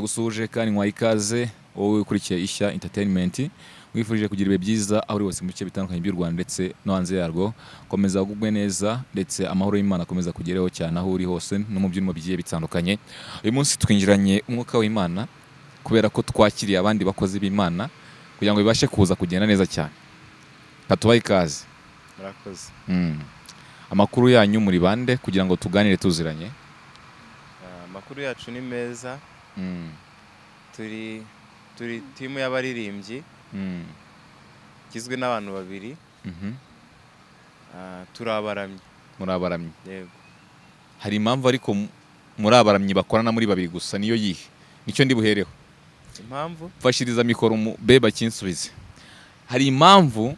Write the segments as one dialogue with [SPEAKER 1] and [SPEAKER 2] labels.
[SPEAKER 1] ndagusuje kandi nkwaye ikaze wowe ukurikiye Ishya Entertainment wifurije kugira ibihe byiza aho uri hose mu bice bitandukanye by'u Rwanda ndetse no hanze yarwo. Komeza gugwe neza ndetse amahoro y'Imana akomeza kugereho cyane aho uri hose no mu by'irimo bigiye bitandukanye. Uyu munsi twinjiranye umwuka w'Imana kubera ko twakiriye abandi bakozi b'Imana kugira ngo bibashe kuza kugenda neza cyane. Katubaye ikaze.
[SPEAKER 2] Murakoze.
[SPEAKER 1] Amakuru yanyu muri bande kugira ngo tuganire tuziranye?
[SPEAKER 2] Amakuru yacu ni meza. Turi timu y'abaririmbyi kizwe n'abantu babiri. Turabaramye.
[SPEAKER 1] Murabaramye.
[SPEAKER 2] Yego.
[SPEAKER 1] Hari impamvu ariko murabaramye bakorana muri babiri gusa niyo yihe? Nicyo ndi buhereho.
[SPEAKER 2] Impamvu?
[SPEAKER 1] Fashiriza mikoro mu beba kinsubize. Hari impamvu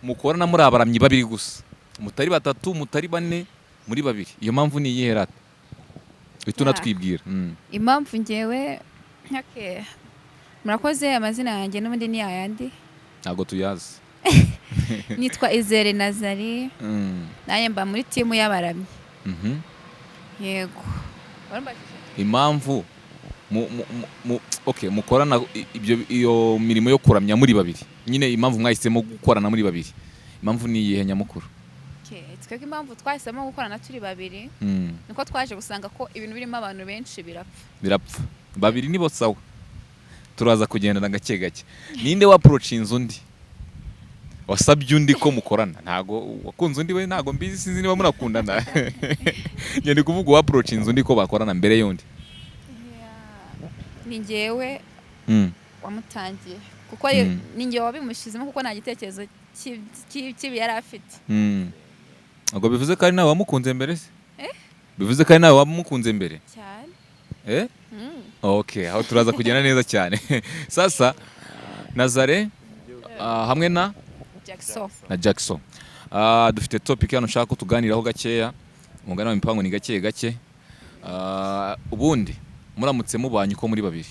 [SPEAKER 1] mukorana murabaramye babiri gusa. Mutari batatu, mutari bane, muri babiri. Iyo mpamvu ni iyihe rata? Bituna twibwira.
[SPEAKER 3] Impamvu ngewe okay. Murakoze, amazina yanjye n'ubundi ni ayandi.
[SPEAKER 1] Ntago tuyazi.
[SPEAKER 3] Nitwa Izere Nazari. Naye mba muri timu y'abaramyi. Yego.
[SPEAKER 1] Impamvu okay, mukorana iyo mirimo yo kuramya muri babiri. Nyine impamvu mwahisemo gukorana muri babiri. Impamvu ni iyihe nyamukuru?
[SPEAKER 3] Twebwe impamvu twahisemo gukorana turi babiri niko twaje gusanga ko ibintu birimo abantu benshi birapfa.
[SPEAKER 1] Babiri nibo sawa. Turaza kugendana gake gake. Ninde waprochinze undi? Wasabye undi ko mukorana? Ntago wakunze undi we ntago mbizi, sinzi niba murakundana. Nyene kuvuga waprochinze undi ko bakorana mbere yundi.
[SPEAKER 3] Ni ngewe wamutangiye kuko ni ngewe wabimushizemo kuko nta gitekerezo kibi yari afite.
[SPEAKER 1] Ubwo bivuze ko ari nawe wamukunze mbere se? Bivuze ko ari nawe wamukunze mbere?
[SPEAKER 3] Cyane.
[SPEAKER 1] Okay, aho turaza kugenda neza cyane. Sasa Nazare hamwe na Jackson. Dufite topic hano nshaka kutuganiraho gakeya. Mungana imipango ni gake gake. Ubundi muramutse mubanye uko muri babiri.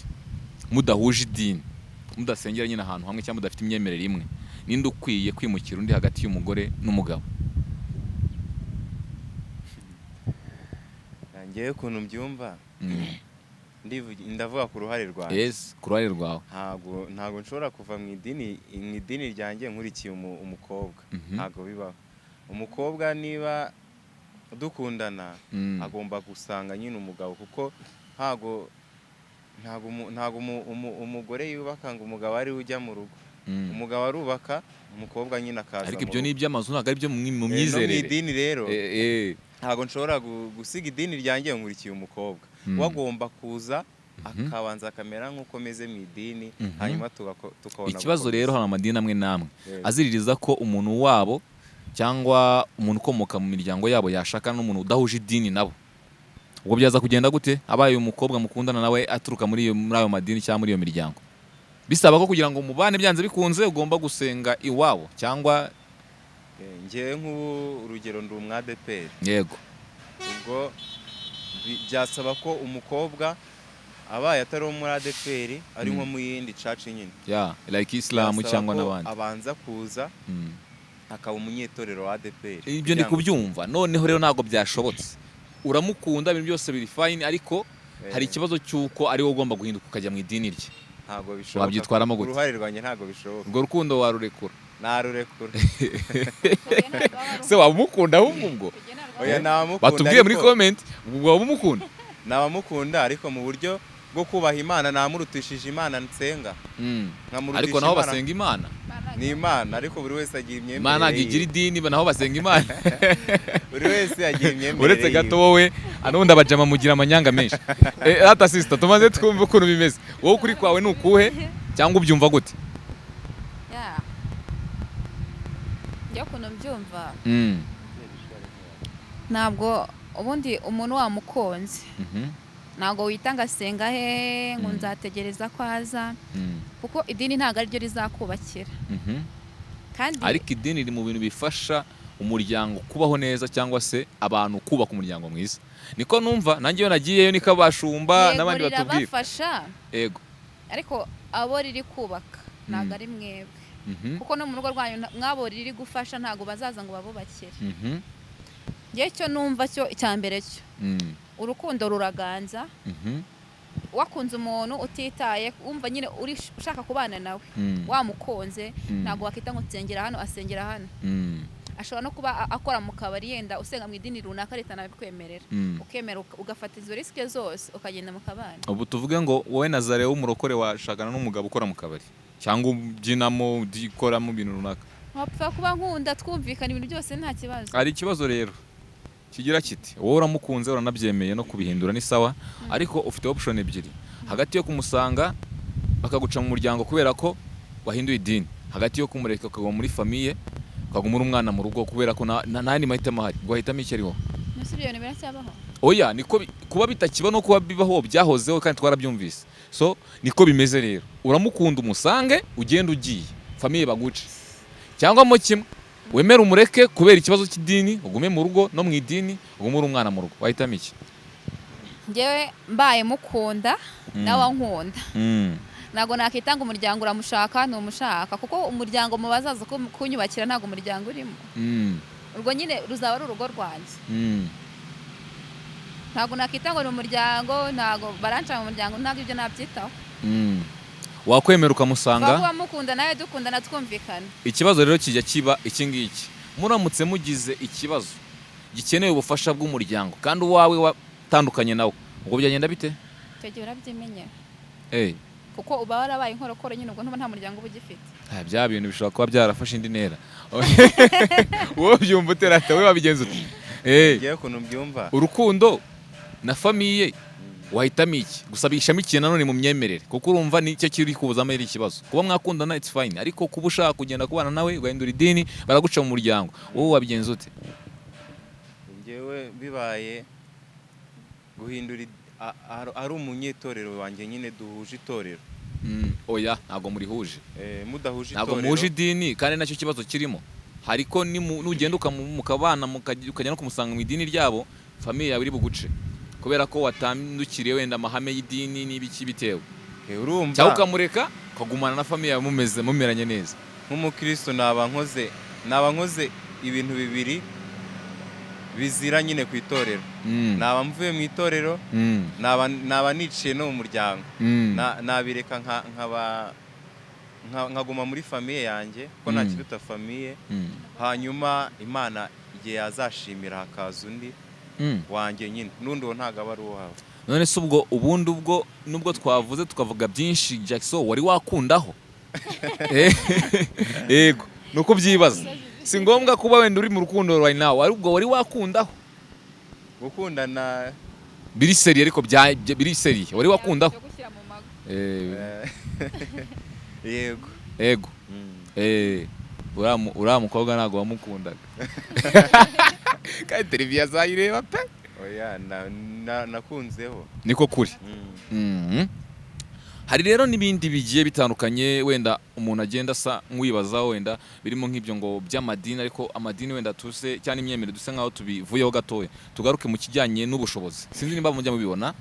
[SPEAKER 1] Mudahuje idini. Mudasengera nyine ahantu hamwe cyangwa mudafite imyemerere imwe. Ninde ukwiye kwimukira undi hagati y'umugore n'umugabo?
[SPEAKER 2] Ngewe kuntu mbyumva. Ndavuga ku ruhare rwawe.
[SPEAKER 1] Yes, ku ruhare rwawe.
[SPEAKER 2] Ntago nshobora kuva mu idini ryanjye nkurikiye umukobwa. Ntago bibaho. Umukobwa niba dukundana agomba gusanga nyine umugabo kuko ntago umugore yubaka ngo umugabo ari ujya mu rugo. Umugabo arubaka, umukobwa nyine akaza.
[SPEAKER 1] Ariko ibyo ni iby'amazu ntago ari byo mu myizerere.
[SPEAKER 2] No idini rero. Ntago nshobora gusiga idini ryanjye nkurikiye umukobwa. Wagomba kuza akabanza akamera nk'uko meze mu idini hanyuma tukabona.
[SPEAKER 1] Ikibazo rero hano amadini amwe namwe aziririza ko umuntu wabo cyangwa umuntu ukomoka mu miryango yabo yashaka n'umuntu udahuje idini nabo. Ubwo byaza kugenda gute? Abaye umukobwa mukundana nawe aturuka muri ayo madini cyangwa muri iyo miryango. Bisaba ko kugira ngo mubane byanze bikunze ugomba gusenga iwabo cyangwa
[SPEAKER 2] ngewe nk'urugero ndi umwadeperi.
[SPEAKER 1] Yego.
[SPEAKER 2] Ubwo byasaba ko umukobwa abaye atari umwadeperi ari nko mu yindi church nyine.
[SPEAKER 1] Like Islam cyangwa n'abandi.
[SPEAKER 2] Abanza kuza akaba umunyetorero wa ADPR.
[SPEAKER 1] Ibyo ndi kubyumva. Noneho rero ntago byashobotse. Uramukunda ibintu byose biri fine ariko hari ikibazo cyuko ari wowe ugomba guhinduka ukajya mu idini rye.
[SPEAKER 2] Ntago bishoboka.
[SPEAKER 1] Wabyitwaramo gute?
[SPEAKER 2] Uruhare rwanjye ntago bishoboka.
[SPEAKER 1] Ubwo rukundo warurekura?
[SPEAKER 2] Narurekura.
[SPEAKER 1] Se wabumukunda ahubwo?
[SPEAKER 2] Oya namukunda.
[SPEAKER 1] Batubwiye muri comment ubwo wabumukunda?
[SPEAKER 2] Nabamukunda ariko mu buryo bwo kubaha Imana namurutishije Imana nsenga.
[SPEAKER 1] Ariko naho basenga Imana?
[SPEAKER 2] Ni Imana ariko buri wese agira imyemerere.
[SPEAKER 1] Imana ntigira idini naho basenga Imana.
[SPEAKER 2] Buri wese agira imyemerere.
[SPEAKER 1] Uretse gato wowe anundi abajama mugira amanyanga menshi. Hata sister tumaze twumva ukuntu bimeze. Wowe ukuri kwawe ni ukuhe cyangwa ubyumva gute?
[SPEAKER 3] Njye ukuntu mbyumva. Ntabwo ubundi umuntu wamukunze. Ntabwo witanga asenga he ngo nzategereza ko aza. Kuko idini ntabwo ari ryo rizakubakira. Kandi
[SPEAKER 1] ariko idini riri mu bintu bifasha umuryango kubaho neza cyangwa se abantu kubaka umuryango mwiza. Niko numva nanjye yo nagiyeyo niko abashumba n'abandi batubwira.
[SPEAKER 3] Bafasha.
[SPEAKER 1] Yego.
[SPEAKER 3] Ariko abo riri kubaka ntabwo ari mwebwe. Kuko no mu rugo rwanyu mwabo riri gufasha ntabwo bazaza ngo babubakire. Ngiye cyo numva cyo icyambere cyo. Urukundo ruraganza. wakunze umuntu utitaye wumva nyine uri ushaka kubana nawe wamukonze ntabwo wakita ngo nsengera hano asengera hano. Ashobora no kuba akora mu kabari yenda usenga mu idini runaka leta nabikwemerera ukemera ugafata izo risike zose ukagenda mu kabana.
[SPEAKER 1] Ubu tuvuge ngo wowe Nazare w'umurokore washakana n'umugabo ukora mu kabari cyangwa ubyinamo ukoramo ibintu runaka,
[SPEAKER 3] wapfa kuba nkunda twumvikana ibintu byose nta kibazo.
[SPEAKER 1] hari ikibazo rero kigira kiti wowe uramukunze uranabyemeye no kubihindura ni sawa, ariko ufite option ebyiri hagati yo kumusanga bakaguca mu muryango kubera ko wahinduye idini, hagati yo kumureka ukaguma muri famiye ukaguma umwana mu rugo kubera ko nta mahitamo ahari, wahitamo iki ariho?
[SPEAKER 3] Nasi ibyo bintu biracyabaho?
[SPEAKER 1] Oya, niko kuba bitakiba no kuba bibaho byahozeho kandi twarabyumvise. So niko bimeze rero, uramukunda umusange ugenda ugiye famiye baguce, cyangwa mo kimwe wemera umureke kubera ikibazo cy'idini ugume mu rugo no mu idini ugume umwana mu rugo, wahitamo iki?
[SPEAKER 3] Ngewe mbaye mukunda nawe nkunda ntago nakitanga umuryango uramushaka n'umushaka, kuko umuryango mu bazaza kunyubakira ntago umuryango urimo, urwo nyine ruzaba ari urugo rwanjye. Ntago nakitanga ni umuryango, ntago baranca mu muryango, ntago ibyo nabyitaho.
[SPEAKER 1] Wakwemera ukamusanga
[SPEAKER 3] kuba mukunda nawe dukundana twumvikana.
[SPEAKER 1] Ikibazo rero kijya kiba iki ngiki, muramutse mugize ikibazo gikeneye ubufasha bw'umuryango kandi uwawe watandukanye nawe, ubwo byagenda bite?
[SPEAKER 3] Icyo gihe urabyimenyera kuko uba warabaye inkorokoro nyine, ubwo nta muryango uba ugifite.
[SPEAKER 1] Bya bintu bishobora kuba byarafashe indi ntera. Wowe byumva uterata, wowe wabigenza ute?
[SPEAKER 2] Ngiye ukuntu mbyumva
[SPEAKER 1] urukundo na famiye wahitamo iki? Gusa bishamikiye nanone mu myemerere, kuko urumva nicyo kiri kubuzamo ari ikibazo. Kuba mwakundana it's fine, ariko kuba ushaka kugenda kubana nawe ugahindura idini baraguca mu muryango, wowe wabigenza ute?
[SPEAKER 2] Ngewe bibaye guhindura ari umunyetorero wanjye nyine duhuje itorero.
[SPEAKER 1] Oya, ntago murihuje.
[SPEAKER 2] Mudahuje
[SPEAKER 1] itorero ntago muje idini, kandi nacyo kibazo kirimo. Hariko nugenda ukabana ukajya no kumusanga mu idini ryabo, famiye yawe iri buguce kubera ko watandukiriye wenda amahame y'idini n'ibiki bitewe.
[SPEAKER 2] Urumva
[SPEAKER 1] cyangwa ukamureka ukagumana na famiye yawe mumeranye neza.
[SPEAKER 2] Nk'umukristo naba nkoze ibintu bibiri bizira nyine ku itorero. Naba mvuye mu itorero, naba niciye no mu muryango, nabireka nkaguma muri famiye yanjye ko nta kiruta famiye, hanyuma Imana igihe yazashimira hakaza undi wanjye nyine, n'undi wo ntago aba ari uwawe.
[SPEAKER 1] None se ubundi nubwo twavuze tukavuga byinshi, Jackson wari wakundaho? Yego, nuko byibaza. Si ngombwa kuba wenda uri mu rukundo right now, ahubwo wari wakundaho.
[SPEAKER 2] Gukundana
[SPEAKER 1] biri seri, ariko biri seri wari wakundaho?
[SPEAKER 2] Yego.
[SPEAKER 1] Uriya mukobwa ntabwo wamukundaga kandi televiziyo azayireba pe.
[SPEAKER 2] Oya, nakunzeho.
[SPEAKER 1] Niko kuri. Hari rero n'ibindi bigiye bitandukanye wenda umuntu agenda asa nk'uwibazaho, wenda birimo nk'ibyo ngo by'amadini, ariko amadini wenda tuse cyane imyemerere duse nk'aho tubivuyeho gatoya, tugaruke mu kijyanye n'ubushobozi. Sinzi nimba mujya mubibona,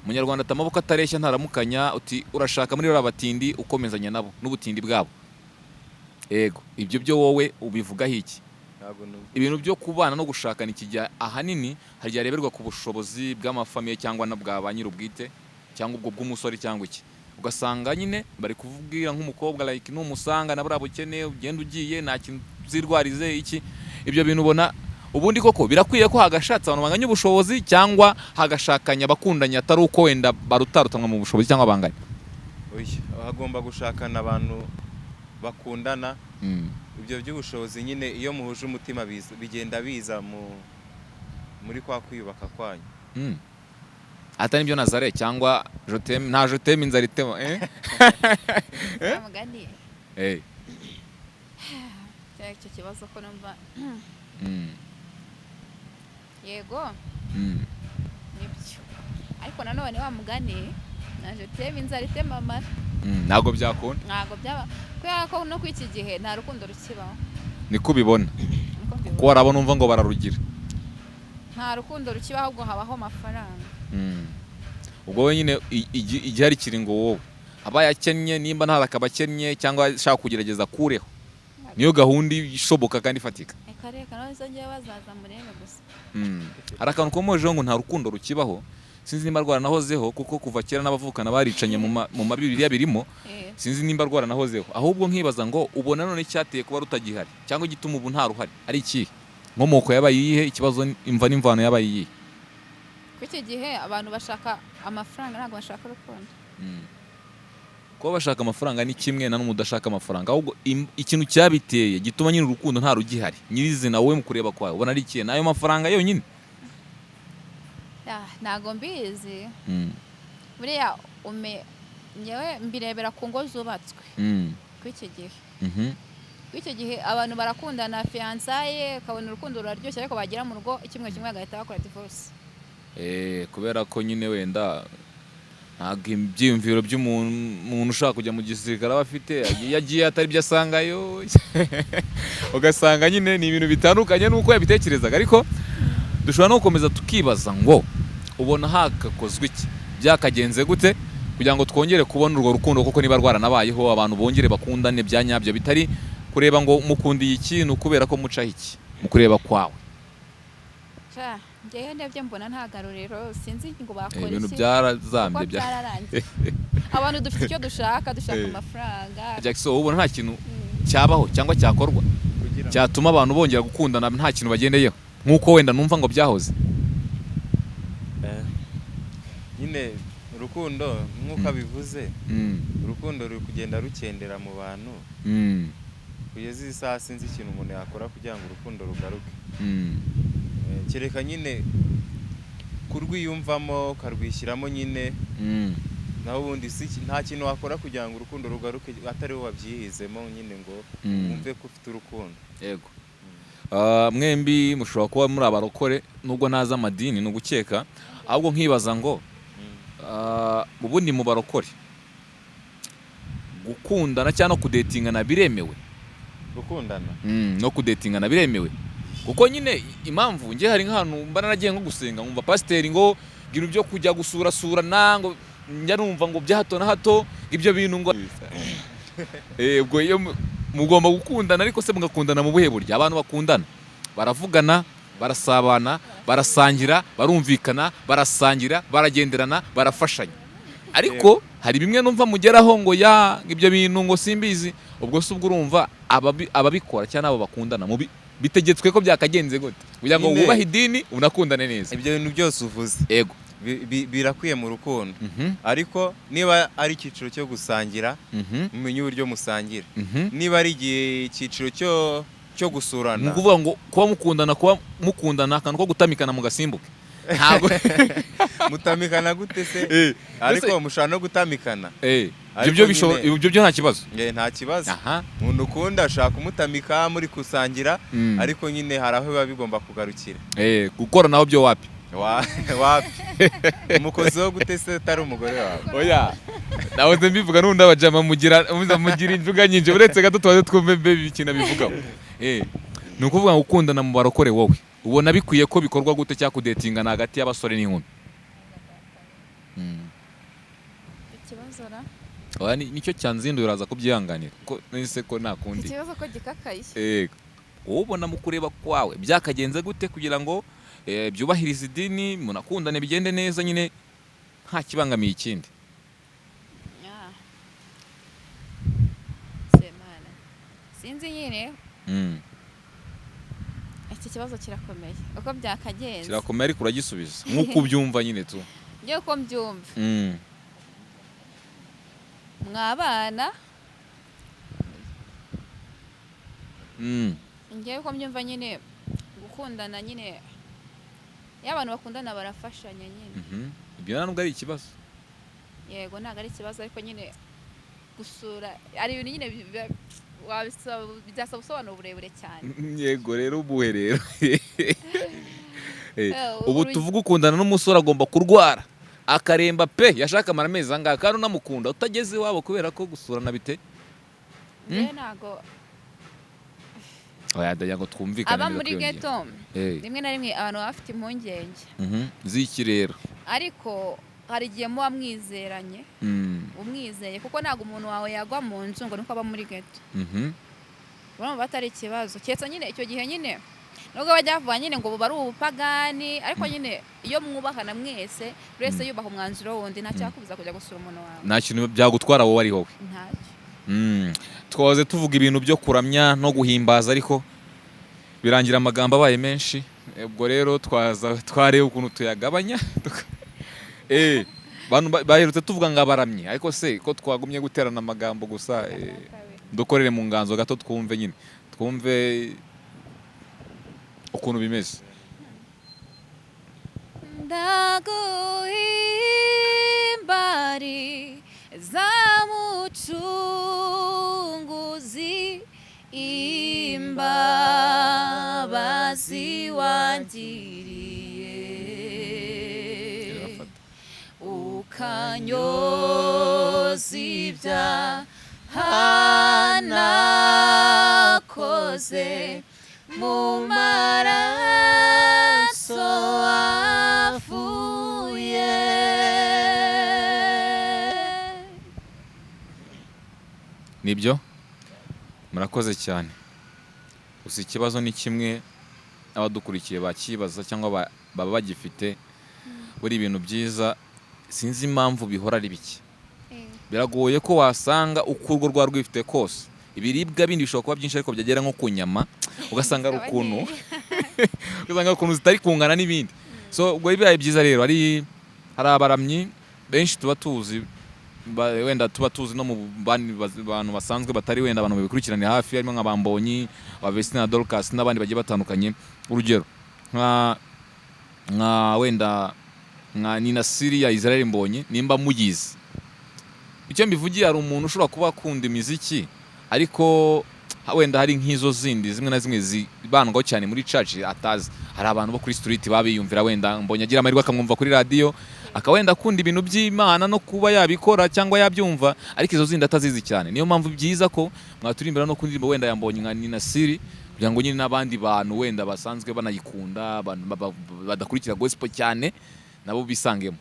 [SPEAKER 1] Munyarwanda atamaboko atareshya ntaramukanya, uti urashaka muri raba batindi ukomezanya nabo n'ubutindi bwabo. Yego, ibyo byo wowe ubivugaho iki? Ibintu byo kubana no gushakana ikijya ahanini hari yareberwa ku bushobozi bw'amafamiye cyangwa na bwa ba nyir'ubwite cyangwa ubwo bw'umusore cyangwa iki. Ugasanga nyine bari kuvugira nk'umukobwa like n'umusanga na burabo ukeneye ugenda ugiye nta kintu zirwarize iki. Ibyo bintu ubona ubundi koko birakwiye ko hagashatse abantu banganya ubushobozi cyangwa hagashakanya abakundanya atari uko wenda barutarutanwa mu bushobozi cyangwa banganya?
[SPEAKER 2] Hagomba gushakana abantu bakundana. Ibyo by'ubushobozi nyine iyo muhuje umutima bigenda biza muri kwa kwiyubaka kwanyu.
[SPEAKER 1] Atari byo Nazare cyangwa nta joteme inzara itema
[SPEAKER 3] Amugani. Icyo kibazo ko numva yego nibyo, ariko nanone wa mugani na joteme inzara itema amara.
[SPEAKER 1] Ntabwo byakunda,
[SPEAKER 3] ntabwo byaba, kubera ko no kw'iki gihe nta rukundo rukibaho.
[SPEAKER 1] Niko ubibona? Kuko warabona umva ngo bararugira.
[SPEAKER 3] Nta rukundo rukibaho, ahubwo habaho amafaranga.
[SPEAKER 1] Ubwo we nyine igihe ari kiri ngo wowe abaye akennye, nimba nta akabakennye cyangwa ashaka kugerageza kureho, niyo gahunda ishoboka kandi ifatika.
[SPEAKER 3] Reka none ngiye bazaza murebe gusa.
[SPEAKER 1] Hari akantu komojeho ngo nta rukundo rukibaho, sinzi nimba rwaranahozeho kuko kuva kera n'abavukana baricanye mu mabibiriya birimo, sinzi nimba rwaranahozeho. Ahubwo nkibaza ngo ubona none cyateye kuba rutagihari cyangwa igituma ubu nta ruhari ari iki? Nkomoko yabaye iyihe? Ikibazo imva n'imvano yabaye iyihe?
[SPEAKER 3] Kw'iki gihe abantu bashaka amafaranga ntabwo bashaka urukundo.
[SPEAKER 1] Kuba bashaka amafaranga ni kimwe na n'umudashaka amafaranga, ahubwo ikintu cyabiteye gituma nyine urukundo nta rugihari nyirizina wowe mu kureba kwawe ubona ari ikihe? Nayo mafaranga yonyine?
[SPEAKER 3] Ntago mbizi. Buriya ngewe mbirebera ku ngo zubatswe kw'iki gihe. Kw'icyo gihe abantu barakundana fiançaye ukabona urukundo ruraryoshye ariko bagera mu rugo kimwe agahita bakora divorce.
[SPEAKER 1] Kubera ko nyine wenda ntabwo ibyiyumviro by'umuntu ushaka kujya mu gisirikare aba afite, yagiye atari byo asangayo ugasanga nyine ni ibintu bitandukanye n'uko yabitekerezaga. Ariko dushobora no gukomeza tukibaza ngo ubona hagakozwe iki, byakagenze gute kugira ngo twongere kubona urwo rukundo koko niba rwaranabayeho, abantu bongere bakundane bya nyabyo, bitari kureba ngo mukundiye ikintu kubera ko mucaho iki mu kureba kwawe.
[SPEAKER 3] Ngewe ndebye mbona nta garuriro, sinzi ngo bakora iki.
[SPEAKER 1] Ibintu byarazambye
[SPEAKER 3] byararangiye. Abantu dufite icyo dushaka amafaranga.
[SPEAKER 1] Jackson, ubona nta kintu cyabaho cyangwa cyakorwa cyatuma abantu bongera gukundana nta kintu bagendeyeho nk'uko wenda numva ngo byahoze?
[SPEAKER 2] Nyine urukundo nk'uko abivuze, urukundo ruri kugenda rukendera mu bantu kugeza iyi saha. Sinzi ikintu umuntu yakora kugira ngo urukundo rugaruke, kereka nyine kurwiyumvamo ukarwishyiramo nyine, naho ubundi nta kintu wakora kugira ngo urukundo rugaruke atari wowe wabyihizemo nyine ngo wumve ko ufite urukundo.
[SPEAKER 1] Yego. Mwembi mushobora kuba muri abarokore nubwo ntazi amadini, ni ugukeka, ahubwo nkibaza ngo ubundi mu barokore gukundana cyangwa no kudetingana biremewe?
[SPEAKER 2] Gukundana
[SPEAKER 1] no kudetingana biremewe? Kuko nyine impamvu nge hari nk'ahantu mba naragiye nko gusenga nkumva pasiteri ngo gira ibyo kujya gusura ngo njya numva ngo bya hato na hato ibyo bintu ngo ubwo iyo mugomba gukundana, ariko se mugakundana mu buhe buryo? Abantu bakundana baravugana, barasabana, barasangira, barumvikana, barasangira, baragenderana, barafashanya. Ariko hari bimwe numva mugeraho ngo ibyo bintu ngo simbizi. Ubwo se ubwo urumva ababikora cyangwa abo bakundana bitegetswe ko byakagenze gute kugira ngo wubahe idini unakundane neza?
[SPEAKER 2] Ibyo bintu byose uvuze
[SPEAKER 1] yego
[SPEAKER 2] birakwiye mu rukundo, ariko niba ari icyiciro cyo gusangira mumenye uburyo musangira. Niba ari icyiciro cyo gusurana,
[SPEAKER 1] ni ukuvuga ngo kuba mukundana akantu ko gutamikana mu gasimbuke ntabwo
[SPEAKER 2] mutamikana gute se? Ariko mushobora no gutamikana.
[SPEAKER 1] Ibyo byo nta kibazo.
[SPEAKER 2] Nta kibazo. Umuntu ukunda ashaka kumutamika muri kusangira, ariko nyine hari aho biba bigomba kugarukira.
[SPEAKER 1] Gukora naho byo wapi?
[SPEAKER 2] Wapi? Umukozi wo gute se utari umugore wawe?
[SPEAKER 1] Oya, nahoze mbivuga n'undi abajama mugira injuga nyinshi, uretse gato tubaze twumve ibikina bivugaho. Ni ukuvuga ngo gukundana mu barokore wowe ubona bikwiye ko bikorwa gute cyangwa kudetingana hagati y'abasore n'inkumi?
[SPEAKER 3] Ikibazo
[SPEAKER 1] nicyo cyanzinduye, uraza kubyihanganira ko nese ko nakundi.
[SPEAKER 3] Ikibazo ko gikakaye.
[SPEAKER 1] Wowe ubona mu kureba kwawe byakagenze gute kugira ngo byubahirize idini, munakundane bigende neza nyine nta kibangamiye ikindi?
[SPEAKER 3] Sinzi nyine. Iki kibazo kirakomeye. Uko byakagenze
[SPEAKER 1] kirakomeye, ariko uragisubiza nk'uko ubyumva nyine tu.
[SPEAKER 3] Ngewe uko mbyumva, mwabana. Ngewe uko mbyumva nyine gukundana nyine, iyo abantu bakundana barafashanya nyine.
[SPEAKER 1] Ibyo ntabwo ari ikibazo.
[SPEAKER 3] Yego ntabwo ari ikibazo, ariko nyine gusura ari ibintu nyine byasaba ubusobanuro burebure cyane.
[SPEAKER 1] Yego rero ubuhe rero ubu tuvuga ukundana n'umusore agomba kurwara akaremba pe, yashaka amara amezi angahe kandi unamukunda utageze iwabo kubera ko gusurana bite?
[SPEAKER 3] Ntago
[SPEAKER 1] ndagira ngo twumvikane.
[SPEAKER 3] Aba muri ghetto rimwe na rimwe abantu baba bafite impungenge
[SPEAKER 1] z'iki rero,
[SPEAKER 3] ariko hari igihe muba mwizeranye, umwizeye, kuko ntabwo umuntu wawe yagwa mu nzu ngo nuko aba muri ghetto. Urumva batari ikibazo, cyetse nyine icyo gihe nyine nubwo bajya bavuga nyine ngo buba ari ubupagani ariko nyine iyo mwubahana mwese buri wese yubaha umwanzuro wundi nta cyakubuza kujya gusura umuntu wawe,
[SPEAKER 1] nta kintu byagutwara wowe ari wowe.
[SPEAKER 3] ntacyo.
[SPEAKER 1] Twahoze tuvuga ibintu byo kuramya no guhimbaza ariko birangira amagambo abaye menshi, ubwo rero twareba ukuntu tuyagabanya. Baherutse tuvuga ngo abaramyi, ariko se ko twagumye guterana amagambo gusa, dukorere mu nganzo gato twumve nyine, twumve ukuntu bimeze.
[SPEAKER 3] Ndaguhimbari zamucunguzi imbabazi wangiriye ukanyoza ibyaha nakoze mu maraso wavuye.
[SPEAKER 1] Nibyo, murakoze cyane. Gusa ikibazo ni kimwe, abadukurikiye bakibaza cyangwa baba bagifite, buri ibintu byiza sinzi impamvu bihora ari bike. Biragoye ko wasanga uko urwo rwa rwifite kose ibiribwa bindi bishobora kuba byinshi ariko byagera nko ku nyama ugasanga ari ukuntu zitari kungana n'ibindi. So ubwo bibaye byiza rero, hari abaramyi benshi tuba tuzi, wenda tuba tuzi no mu bantu basanzwe batari wenda abantu babikurikirane hafi, harimo nka Bambonyi, Vestine na Dorcas n'abandi bagiye batandukanye. Urugero nka wenda nka Nina Siri ya Israel Mbonyi, nimba mugize icyo mbivugiye, hari umuntu ushobora kuba akunda imiziki ariko wenda hari nk'izo zindi zimwe na zimwe zibandwaho cyane muri church atazi. Hari abantu bo kuri street babiyumvira, wenda Mbonyi agira amahirwe akamwumva kuri radio, akawenda akunda ibintu by'Imana no kuba yabikora cyangwa yabyumva, ariko izo zindi atazizi cyane. Niyo mpamvu byiza ko mwaturimbira no kundirimba wenda ya Mbonyi nka Nina Siri, kugira ngo nyine n'abandi bantu wenda basanzwe banayikunda, badakurikira gospel cyane, nabo bisangemo.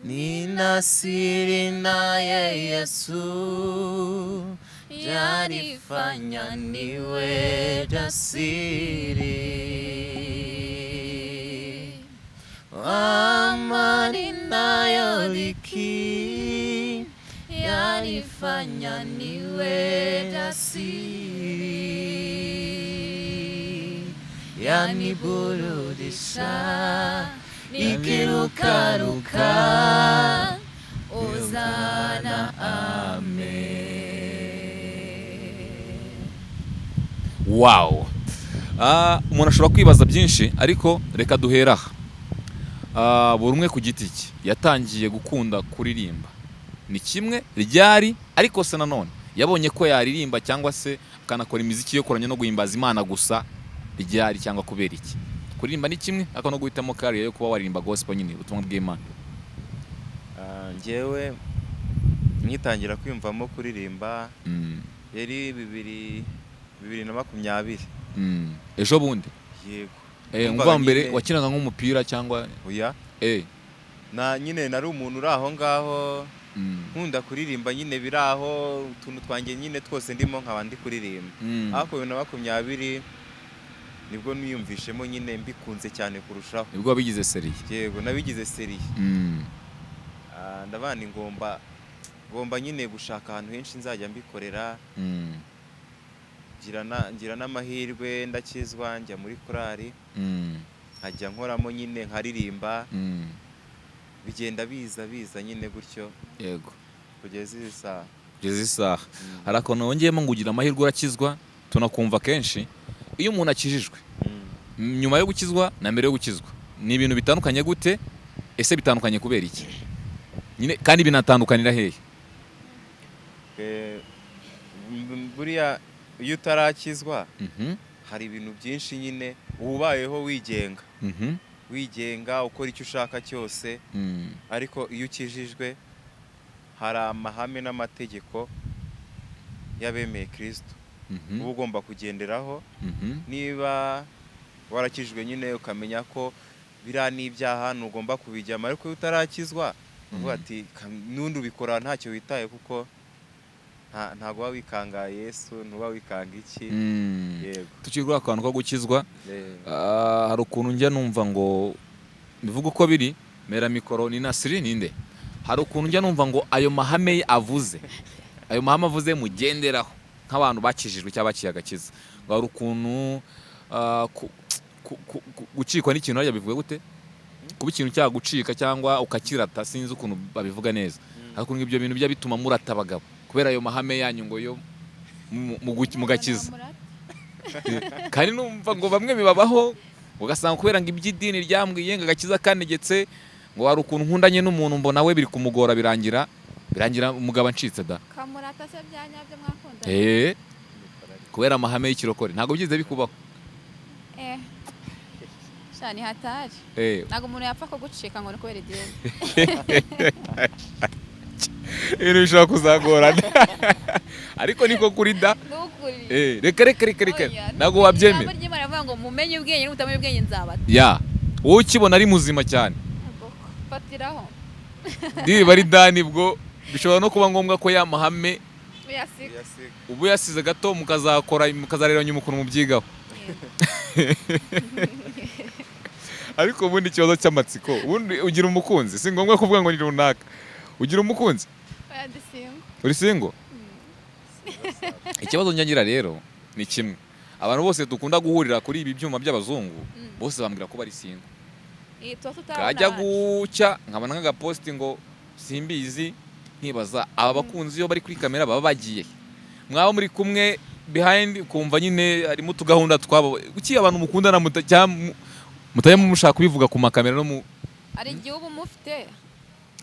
[SPEAKER 2] Nina Siri naye Yesu yanifanya niwe jasiri, amani nayo liki yanifanya niwe jasiri, yaniburudisha nikirukaruka uzana amen.
[SPEAKER 1] Wow. Umuntu ashobora kwibaza byinshi ariko reka duhera aha. Buri umwe ku giti cye yatangiye gukunda kuririmba ni kimwe ryari, ariko se nanone yabonye ko yaririmba cyangwa se akanakora imiziki yo koranya no guhimbaza Imana gusa ryari, cyangwa kubera iki? Kuririmba ni kimwe ariko no guhitamo career yo kuba waririmba gospel nyine ubutumwa bw'Imana.
[SPEAKER 2] Njyewe nyitangira kwiyumvamo kuririmba yari 2020.
[SPEAKER 1] Ejo bundi?
[SPEAKER 2] Yego.
[SPEAKER 1] Umva mbere wakinaga nk'umupira cyangwa
[SPEAKER 2] oya? Nyine nari umuntu uri aho ngaho, nkunda kuririmba nyine biraho, utuntu twanjye nyine twose ndimo nkaba ndi kuririmba. Ariko 2020 nibwo niyumvishemo nyine mbikunze cyane kurushaho.
[SPEAKER 1] Nibwo wabigize serie?
[SPEAKER 2] Yego, nabigize serie. Ndabana ngomba nyine gushaka ahantu henshi nzajya mbikorera. Ngira n'amahirwe ndakizwa, njya muri korali, nkajya nkoramo nyine nkaririmba, bigenda biza nyine gutyo.
[SPEAKER 1] Yego.
[SPEAKER 2] Kugeza isaha.
[SPEAKER 1] Hari akantu wongeyemo ngo ugira amahirwe urakizwa, tunakumva kenshi iyo umuntu akijijwe. Nyuma yo gukizwa na mbere yo gukizwa ni ibintu bitandukanye gute? Ese bitandukanye kubera iki? Nyine kandi binatandukanira hehe?
[SPEAKER 2] Buriya iyo utarakizwa hari ibintu byinshi nyine ubayeho wigenga ukora icyo ushaka cyose, ariko iyo ukijijwe hari amahame n'amategeko y'abemeye Kristo uba ugomba kugenderaho. Niba warakijwe nyine ukamenya ko biriya n'ibyaha ntugomba kubijyamo, ariko iyo utarakizwa uvuga ati n'undi ubikora ntacyo witaye kuko ntago uba wikanga Yesu, ntuba wikanga iki. Yego.
[SPEAKER 1] Tukiri kuri akantu ko gukizwa, hari ukuntu njya numva ngo bivuga uko biri, mera mikoro ni Nasiri ninde, hari ukuntu njya numva ngo ayo mahame avuze, ayo mahame avuze mugenderaho nk'abantu bakijijwe cyangwa baciye agakiza, ngo hari ukuntu gucikwa n'ikintu harya bivuga gute, kuba ikintu cyagucika cyangwa ukakirata, sinzi ukuntu babivuga neza, ariko ibyo bintu bijya bituma murata abagabo kubera ayo mahame yanyu ngo yo mugakiza. Kandi numva ngo bamwe bibabaho, ugasanga kubera ngo iby'idini ryambwiye ngo agakiza kanegetse, ngo hari ukuntu nkundanye n'umuntu mbona we biri kumugora, birangira umugabo ancitse da.
[SPEAKER 3] Kamurata se byanyabyo mwakundana.
[SPEAKER 1] Kubera amahame y'ikirokore ntabwo byize bikubaho.
[SPEAKER 3] Shani hatari. Ntabwo umuntu yapfa ko gucika ngo ni kubera idini.
[SPEAKER 1] Ibintu bishobora kuzagorana. Ariko niko kuri da. Reka ntabwo wabyemera.
[SPEAKER 3] Imana iravuga ngo mumenye ubwenge n'utamenya ubwenge nzabata.
[SPEAKER 1] Ya, wowe ukibona ari muzima cyane.
[SPEAKER 3] Fatiraho.
[SPEAKER 1] Bari dani bwo bishobora no kuba ngombwa ko ya mahame ubu yasize gato mukazarera nyuma ukuntu mubyigaho. Ariko ubundi ikibazo cy'amatsiko, ubundi ugira umukunzi, si ngombwa kuvuga ngo ni runaka. Ugira umukunzi? Uri single? Ikibazo nyagira rero ni kimwe, abantu bose dukunda guhurira kuri ibi byuma by'abazungu bose bambwira ko bari single. Kajya gucya nkabona nk'agaposti ngo simbizi, nkibaza aba bakunzi iyo bari kuri kamera baba bagiye, mwaba muri kumwe behind kumva nyine harimo tugahunda twabo, kuki abantu mukundana mutajya mushaka kubivuga ku makamera no mu
[SPEAKER 3] ari igihugu mufite.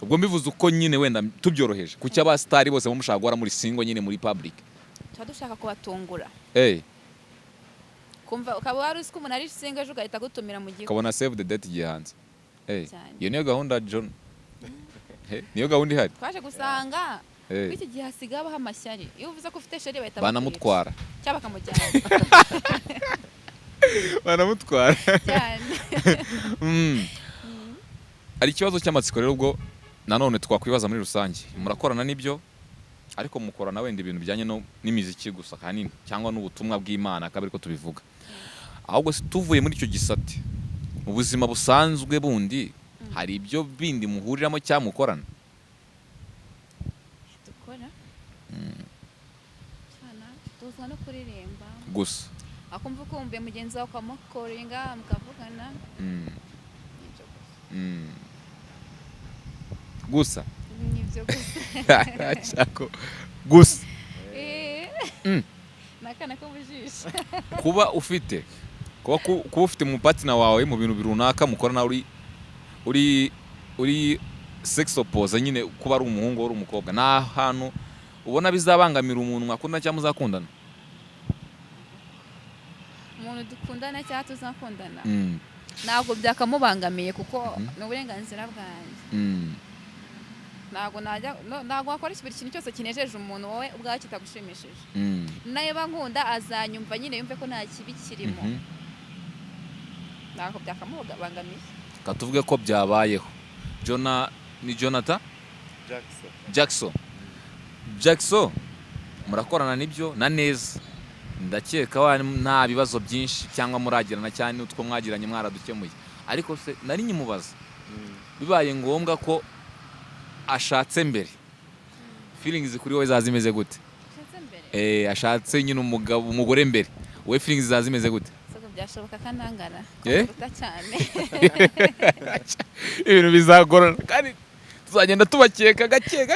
[SPEAKER 1] Ubwo mbivuze uko nyine wenda tubyoroheje, kuki aba star bose mushaka guhora muri single nyine muri public.
[SPEAKER 3] Dushaka kubatungura. Kumva ukaba wari uzi ko umuntu ari single ejo ugahita gutumira mu gihugu.
[SPEAKER 1] Ukabona save the date gihanze. Iyo niyo gahunda John. Niyo gahunda ihari.
[SPEAKER 3] Twaje gusanga iki gihe hasigaye abaho amashyari. Iyo uvuze ko ufite sheri bahita
[SPEAKER 1] banamutwara.
[SPEAKER 3] Cyaba bakamujyana.
[SPEAKER 1] Banamutwara. Ari ikibazo cy'amatsiko rero, ubwo nanone twakwibaza muri rusange, murakorana n'ibyo ariko mukorana wenda ibintu bijyanye n'imiziki gusa kanini cyangwa n'ubutumwa bw'Imana akaba ariko tubivuga, ahubwo tuvuye muri icyo gisate mu buzima busanzwe bundi hari ibyo bindi muhuriramo cyangwa mukorana?
[SPEAKER 3] Dukora cyane tuza no kuririmba
[SPEAKER 1] gusa,
[SPEAKER 3] akumva ukumbuye mugenzi wawe ukamukoringa mukavugana
[SPEAKER 1] gusa
[SPEAKER 3] nibyo gusa.
[SPEAKER 1] Cyako gusa
[SPEAKER 3] nakana ko bujisha
[SPEAKER 1] kuba ufite mu partner wawe mu bintu birunaka mukorana uri sex opposite nyine, kuba ari umuhungu uri umukobwa, na hantu ubona bizabangamira umuntu mwakundana cyangwa muzakundana?
[SPEAKER 3] Umuntu dukundana cyangwa tuzakundana ntabwo byakamubangamiye kuko ni uburenganzira bwanjye. Ntabwo wakora buri kintu cyose kinejeje umuntu wowe ubwawe kitagushimishije. Nayo bankunda azanyumva nyine yumve ko nta kibi kirimo. Ntabwo byakamubangamiye.
[SPEAKER 1] Katuvuge ko byabayeho. Ni Jonathan? Jackson. Murakorana nibyo na neza. Ndakeka nta bibazo byinshi cyangwa muragirana cyane n'utwo mwagiranye mwaradukemuye. Ariko se nari nyimubaza, bibaye ngombwa ko ashatse mbere, feelings kuri wowe zazimeze gute? Ashatse nyine umugore mbere, wowe feelings zazimeze gute?
[SPEAKER 3] Soko byashoboka kanangana kuruta cyane.
[SPEAKER 1] Ibintu bizagorana kandi tuzagenda tubakeka gake.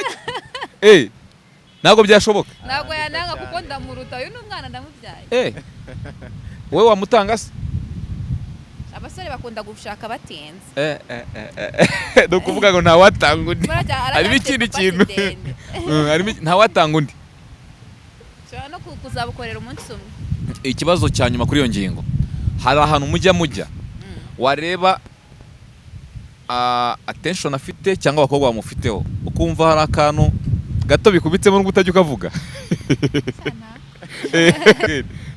[SPEAKER 1] Ntabwo byashoboka.
[SPEAKER 3] Ntabwo yananga kuko ndamuruta, uyu n'umwana ndamubyaye.
[SPEAKER 1] Wowe wamutanga se?
[SPEAKER 3] Abasore bakunda gushaka batenze.
[SPEAKER 1] No kuvuga ngo nta watanga undi. Hari ikindi kintu. Nta watanga undi.
[SPEAKER 3] Cyane no kuzabukorera umunsi umwe.
[SPEAKER 1] Ikibazo cya nyuma kuri iyo ngingo, hari ahantu mujya wareba attention afite cyangwa abakobwa bamufiteho, ukumva hari akantu gato bikubitsemo n'ubwo utajya ukavuga?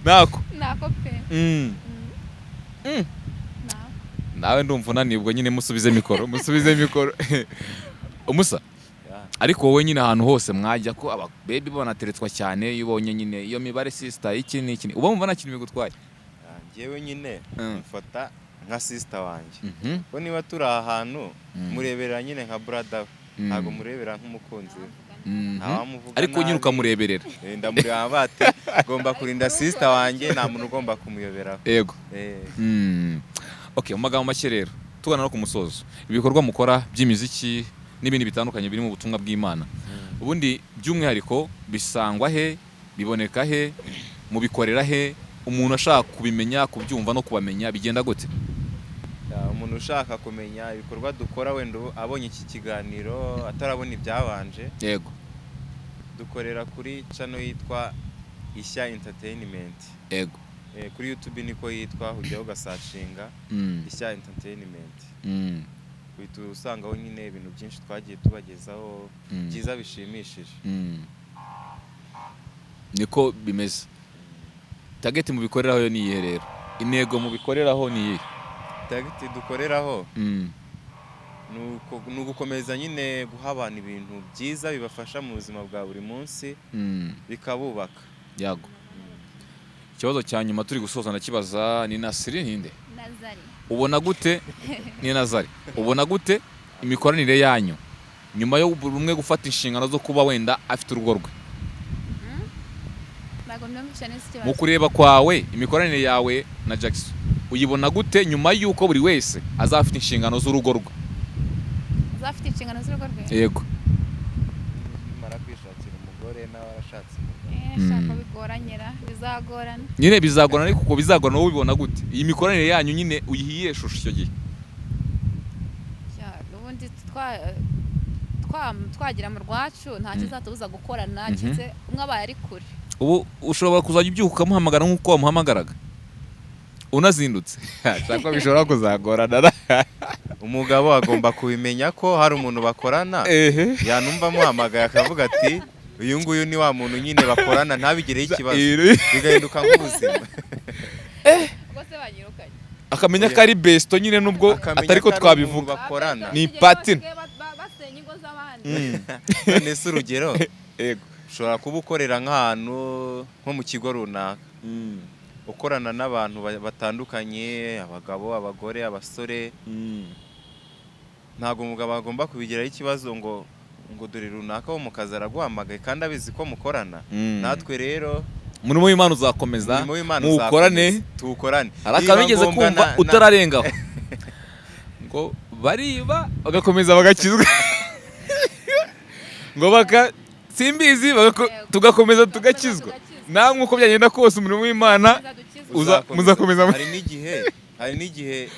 [SPEAKER 1] Nako
[SPEAKER 3] pe.
[SPEAKER 1] Nawe ndumva unanibwa nyine, musubize mikoro. Umusa ariko wowe nyine ahantu hose mwajya ko aba baby banateretswa cyane iyo ubonye nyine iyo mibare sister iki n'iki uba wumva nta kintu bigutwaye?
[SPEAKER 2] Njyewe nyine mfata nka sister wanjye ko niba turi ahantu mureberera nyine nka brother ntago murebera nk'umukunzi
[SPEAKER 1] ariko nyine ukamureberera.
[SPEAKER 2] Ndamureba bati ngomba kurinda sister wanjye nta muntu ugomba kumuyoberaho.
[SPEAKER 1] Yego. Okay, mu magambo make rero tugana no ku musozo ibikorwa mukora by'imiziki n'ibindi bitandukanye biri mu butumwa bw'Imana ubundi by'umwihariko bisangwa he, biboneka he, mubikorera he, umuntu ashaka kubimenya kubyumva no kubamenya bigenda gute?
[SPEAKER 2] Umuntu ushaka kumenya ibikorwa dukora wenda abonye iki kiganiro atarabona ibyabanje,
[SPEAKER 1] yego,
[SPEAKER 2] dukorera kuri channel yitwa Ishya Entertainment.
[SPEAKER 1] Yego.
[SPEAKER 2] Kuri YouTube niko yitwa, ujyaho ugasacinga Ishya Entertainment. Uhita usangaho nyine ibintu byinshi twagiye tubagezaho byiza bishimishije.
[SPEAKER 1] Niko bimeze. Target mu bikoreraho yo ni iyihe rero? Intego mu bikoreraho ni iyihe?
[SPEAKER 2] Target dukoreraho ni ugukomeza nyine guha abantu ibintu byiza bibafasha mu buzima bwa buri munsi bikabubaka.
[SPEAKER 1] Yago. Ikibazo cya nyuma turi gusoza ndakibaza ni Nasiri ninde?
[SPEAKER 3] Nazari.
[SPEAKER 1] Ubona gute ni Nazari? Ubona gute imikoranire yanyu nyuma yo buri umwe gufata inshingano zo kuba wenda afite urugo rwe? Mu kureba kwawe imikoranire yawe na Jackson uyibona gute nyuma yuko buri wese azafite inshingano z'urugo rwe?
[SPEAKER 3] Azafite inshingano z'urugo rwe?
[SPEAKER 1] Yego.
[SPEAKER 2] Mara kwishakira umugore nawe arashatse
[SPEAKER 3] shaka bigoranyira bizagorana.
[SPEAKER 1] Nyine bizagorana ariko uko bizagorana wowe ubibona gute? Iyi mikoranire yanyu nyine uyihiye shusho icyo gihe.
[SPEAKER 3] Ubundi twagira mu rwacu nta kizatubuza gukorana kize umwe abaye ari kure.
[SPEAKER 1] Ubu ushobora kuzajya ubyuka ukamuhamagara nk'uko wamuhamagaraga unazindutse cyangwa bishobora kuzagorana.
[SPEAKER 2] Umugabo agomba kubimenya ko hari umuntu bakorana yanumva amuhamagaye akavuga ati uyu nguyu ni wa muntu nyine bakorana ntabigireho ikibazo bigahinduka nk'ubuzima.
[SPEAKER 3] Bose banyirukanye
[SPEAKER 1] akamenya ko ari besto nyine nubwo atari ko twabivuga ni partner
[SPEAKER 3] basenya ingo z'abandi.
[SPEAKER 2] None se urugero
[SPEAKER 1] yego
[SPEAKER 2] ushobora kuba ukorera nk'ahantu nko mu kigo runaka ukorana n'abantu batandukanye, abagabo, abagore, abasore, ntabwo umugabo agomba kubigiraho ikibazo ngo dore runaka wo mu kazi araguhamagaye kandi abizi ko mukorana. Natwe rero
[SPEAKER 1] umurimo w'Imana uzakomeza muwukorane
[SPEAKER 2] tuwukorane.
[SPEAKER 1] Hari akantu wigeze kumva utararengaho ngo bariba bagakomeza bagakizwa ngo simbizi tugakomeza tugakizwa. Namwe uko byagenda kose umurimo w'Imana muzakomeza.
[SPEAKER 2] Hari n'igihe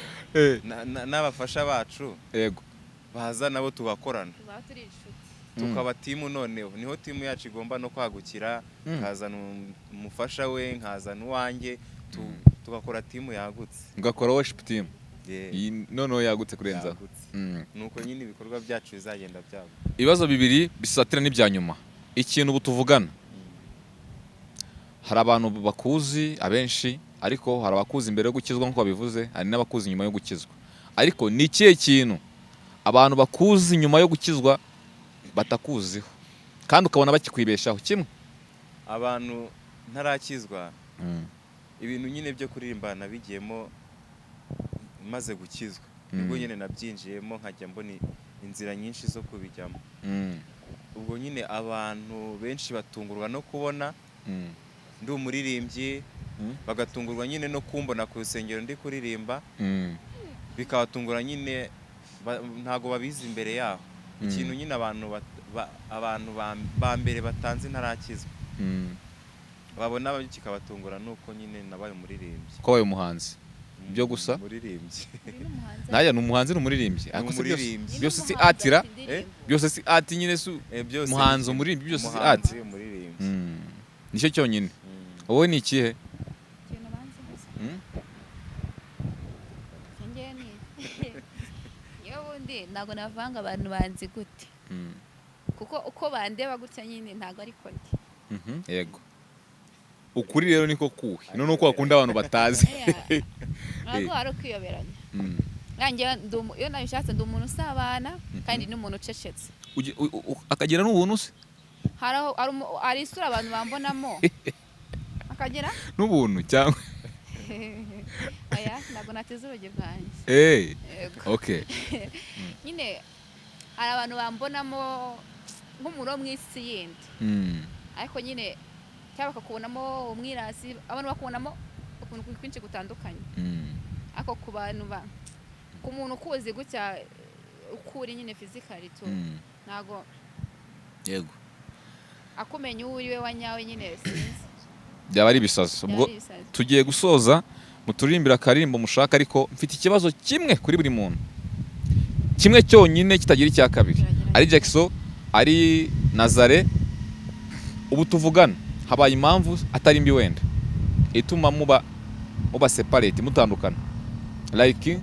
[SPEAKER 2] n'abafasha bacu
[SPEAKER 1] yego
[SPEAKER 2] baza nabo tugakorana tukaba timu. Noneho niho timu yacu igomba no kwagukira, nkazana umufasha we nkazana uwanjye tugakora timu yagutse,
[SPEAKER 1] mugakora worship team noneho yagutse kurenzaho.
[SPEAKER 2] Nuko nyine ibikorwa byacu bizagenda byabo.
[SPEAKER 1] Ibibazo bibiri bisatira n'ibya nyuma. Ikintu ubu tuvugana hari abantu bakuzi abenshi ariko hari abakuzi imbere yo gukizwa nk'uko babivuze, hari n'abakuzi nyuma yo gukizwa. Ariko ni ikihe kintu abantu bakuzi nyuma yo gukizwa batakuziho kandi ukabona bakikwibeshaho kimwe?
[SPEAKER 2] Abantu ntarakizwa ibintu nyine byo kuririmbana bigiyemo maze gukizwa nibwo nyine nabyinjiyemo nkajya mbona inzira nyinshi zo kubijyamo. Ubwo nyine abantu benshi batungurwa no kubona ndi umuririmbyi, bagatungurwa nyine no kumbona ku rusengero ndi kuririmba, bikabatungura nyine ntago babizi imbere yaho. Ikintu nyine abantu ba mbere batanze ntarakizwa babona kikabatungura nuko nyine nabaye umuririmbyi.
[SPEAKER 1] Ko wabaye umuhanzi byo gusa
[SPEAKER 2] umuririmbyi
[SPEAKER 1] naya n'umuhanzi n'umuririmbyi byose si atira byose si ati nyine su umuhanzi umuririmbyi byose si ati nicyo cyonyine. Wowe ni ikihe?
[SPEAKER 3] Ntabwo navanga abantu banzi gute kuko uko bandeba gutya nyine ntabwo ariko ndi.
[SPEAKER 1] Yego ukuri rero niko kuhe none uko wakunda abantu batazi
[SPEAKER 3] ntabwo hari ukwiyoberanya. Nanjye iyo nabishatse ndi umuntu usabana kandi n'umuntu ucecetse.
[SPEAKER 1] akagira n'ubuntu se
[SPEAKER 3] hari isura abantu bambonamo akagira
[SPEAKER 1] n'ubuntu cyangwa
[SPEAKER 3] aya ntabwo nateze urugi bwanjye
[SPEAKER 1] okay
[SPEAKER 3] nyine hari abantu bambonamo nk'umuntu wo mu isi yindi ariko nyine cyangwa bakakubonamo umwirasi abantu bakubonamo ukuntu kwinshi gutandukanye ariko ku bantu ku muntu ukuzi gutya ukuri nyine physically to ntago
[SPEAKER 1] yego
[SPEAKER 3] akumenya uwo uriwe wanyawe nyine sinzi
[SPEAKER 1] byaba ari ibisazo ubwo tugiye gusoza muturirimbira akarimbo mushaka ariko mfite ikibazo kimwe kuri buri muntu kimwe cyonyine kitagira icya kabiri ari Jackson ari Nazare ubu tuvugana habaye impamvu atari mbi wenda ituma muba separate mutandukana like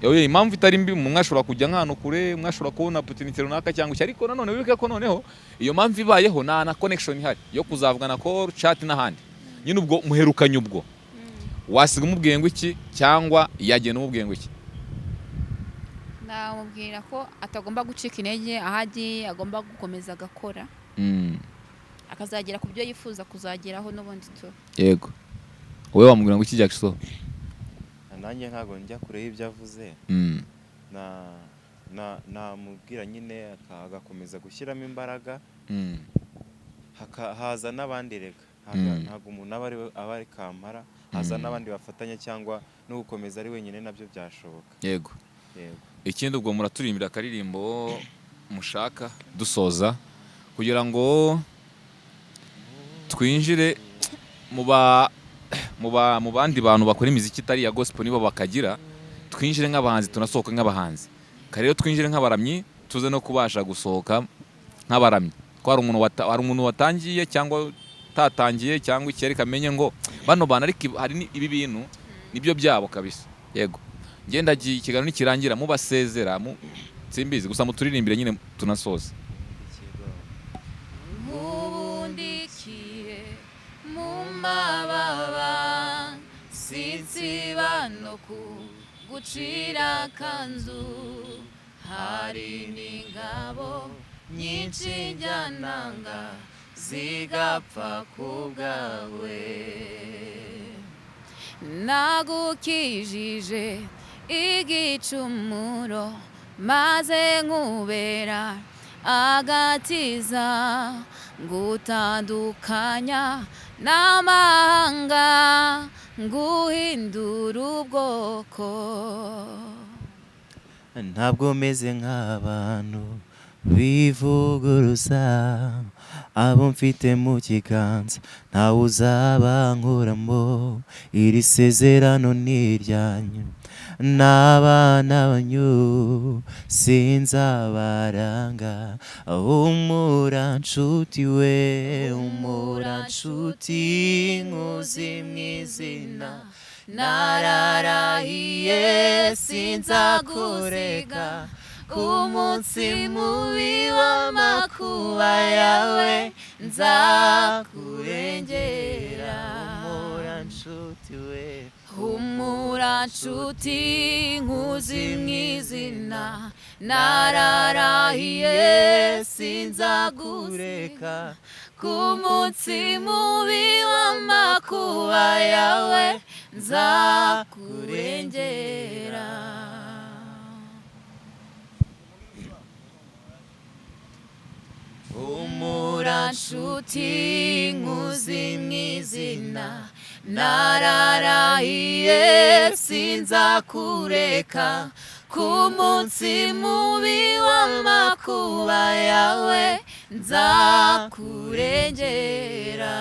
[SPEAKER 1] yewe impamvu itari mbi mwashobora kujya nkano kure mwashobora kubona opportunity runaka cyangwa ariko nanone wibuke ko noneho iyo mpamvu ibayeho na connection ihari yo kuzavugana call chat n'ahandi nyine ubwo muherukanye ubwo wasiga umubwiye ngo iki cyangwa yagiye n'umubwiye ngo iki
[SPEAKER 3] namubwira ko atagomba gucika intege ahagiye agomba gukomeza agakora akazagera ku byo yifuza kuzageraho n'ubundi tu
[SPEAKER 1] yego wowe wamubwira ngo iki Jackson
[SPEAKER 2] nanjye ntago njya kure y'ibyo avuze namubwira nyine agakomeza gushyiramo imbaraga haza n'abandi rega ntabwo umuntu aba ari kampara haza n'abandi bafatanya cyangwa no gukomeza ari wenyine nabyo byashoboka
[SPEAKER 1] yego ikindi ubwo muraturimbira akaririmbo mushaka dusoza kugira ngo twinjire mu bandi bantu bakora imiziki itari ya gospel nibo bakagira twinjire nk'abahanzi tunasohoka nk'abahanzi rero twinjire nk'abaramyi tuze no kubasha gusohoka nk'abaramyi ko hari umuntu watangiye cyangwa tatangiye cyangwa iki amenye ngo bano bana ariko hari ibi bintu nibyo byabo kabisa yego ngenda ikiganiro nikirangira mubasezera simbizi gusa muturirimbire nyine tunasoza
[SPEAKER 3] mubundikiye mu mababa sinziba no gucira kanzu hari n'ingabo nyinshi njyananga zigapfa ku bwawe nagukijije igicumuro maze nkubera agatiza ngutandukanya n'amahanga nguhindura ubwoko
[SPEAKER 2] ntabwo meze nk'abantu bivuguruza abo mfite mu kiganza ntawe uzabankuramo iri sezerano ni iryanyu n'abana banyu sinzabaranga humura nshuti we humura nshuti nkuzi mu izina nararahiye sinzakureka umunsi mubi w'amakuba yawe nzakurengera humura nshuti we humura nshuti nkuzi mu izina nararahiye sinzakureka umunsi mubi w'amakuba yawe nzakurengera humura nshuti nkuzi mu izina nararahiye sinzakureka umunsi mubi w'amakuba yawe nzakurengera